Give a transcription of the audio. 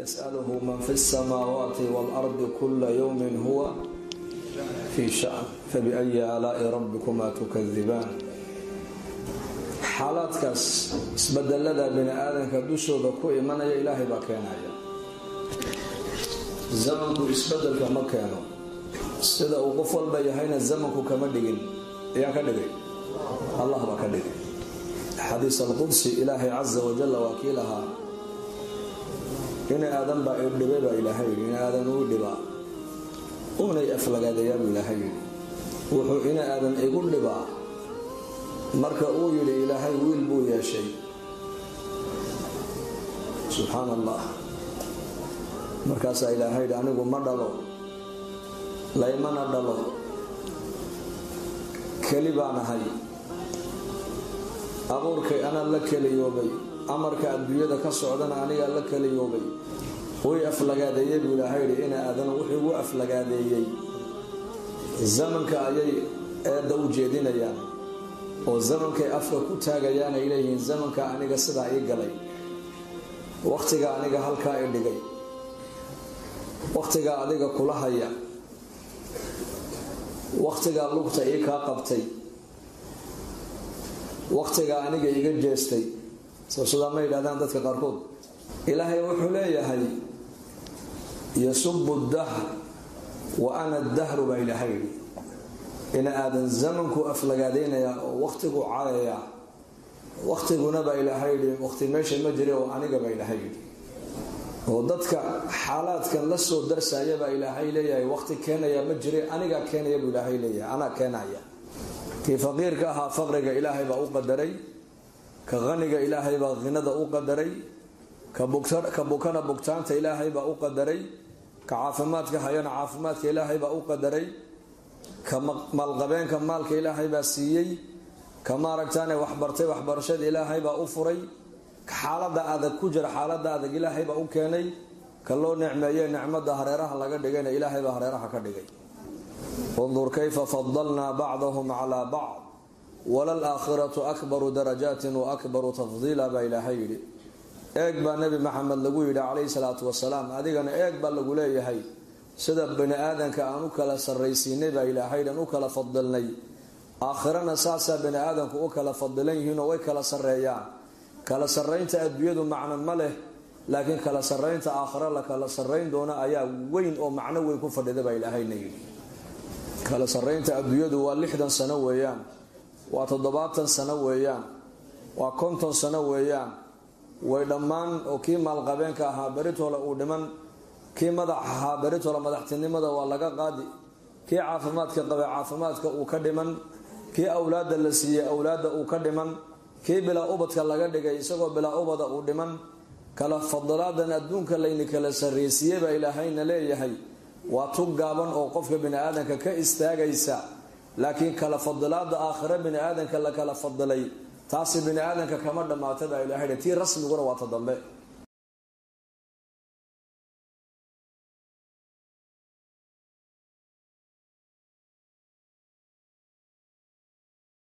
يسأله من في السماوات والأرض كل يوم هو في شأن فبأي آلاء ربكما تكذبان حالات كاس اسبدل لدى بني آدم كدوشو دكو إيمانا يا إلهي باكينا يا زمنكو اسبدل كما كانوا سيدا وقفل بيهين الزمنكو كما دقين يا كدقين الله باكدقين حديث القدسي إلهي عز وجل وكيلها إن آدم بأيبدبا إلهي إن آدم ودبا وني أفلق هذا يا إلهي وحو إن آدم يقول لبا marka uu yiri ilaahay wiil buu yeeshay subhanallah markaas ilaahay anigu ma dhalo laymana dhalo kali baan ahay abuurkay ana la kaliyoobay amarka adduunyada ka socdana aniga la kaliyoobay way aflagaadeeyay ilaahay in aadan wuxuu u aflagaadeeyay zamanka ayay eeda u jeedinayaan oo zamankay afka ku taagayaan ay leeyihiin zamanka aniga sida ay galay waqtiga aniga halka ay dhigay waqtiga adiga kula haya waqtiga lugta ay ka qabtay waqtiga aniga iga jeestay soo ma yiraahdaan dadka qaarkood ilaahay wuxuu leeyahay yasubbu ad-dahr wa ana ad-dahr ba ilaahay إن آدم زمنكو أفلقادينيا وقتكو عايا وقتكو نبا إلى هيدي وقت ماشي مجري وعنيقا با إلى هيدي وضدك حالات كان لسو درسا يبا إلى هيلي وقت كان يا مجري عنيقا كان يبا إلى هيلي أنا كان عيا كي فقيرك أها فقرك إلهي با أقدري كغنيك إلهي با غندا أقدري كبوكنا بوكتانت إلهي با أقدري كعافماتك حيانا عافماتك إلهي با أقدري maalqabeenka maalka ilaahay baa siiyay kama aragtaanay waxbarashada ilaahay baa u furay xaalada adag ku jira xaalada adag ilaahay baa u keenay kaloo nicmeeyay nicmada hareeraha laga dhigayna ilaahay baa hareeraha ka dhigay انظر كيف فضلنا بعضهم على بعض وللآخرة أكبر درجات وأكبر تفضيلا بإلهي اقبى نبي محمد لقوي عليه الصلاة والسلام هذه اقبى لقولي هي sida bani aadanka aan u kala sarreysiinay baa ilaahay u kala fadilnay aakhirana saasa bani aadanku u kala fadilan yihiin oo way kala sareeyaan kala sareynta adduunyadu macna ma leh laakiin kala sareynta aakhira la kala sareyn doona ayaa weyn oo macna weyn ku fadhida baa ilaahay leeyahay kala sareynta adduunyadu waa 60 sano weeyaan waa 70 sano weeyaan waa 50 sano weeyaan way dhamaan oo kii maal qabeenka ahaa baritoola uu dhiman kii madaxa baritola madaxtinimada waa laga qaadi kii caafimaadka qaba caafimaadka uu ka dhiman kii awlaada la siiyay awlaada uu ka dhiman kii bila ubadka laga dhigay isagoo bila ubada uu dhiman kala fadlaadan adduunka layni kala sareysiyay baa ilaahayna leeyahay waa tug gaaban oo qofka bini aadanka ka istaagaysa laakiin kala fadlaada aakhira bini aadanka la kala fadlay taasi bini aadanka kama dhamaatay baa ilaahay tii rasmiguna waa ta dambe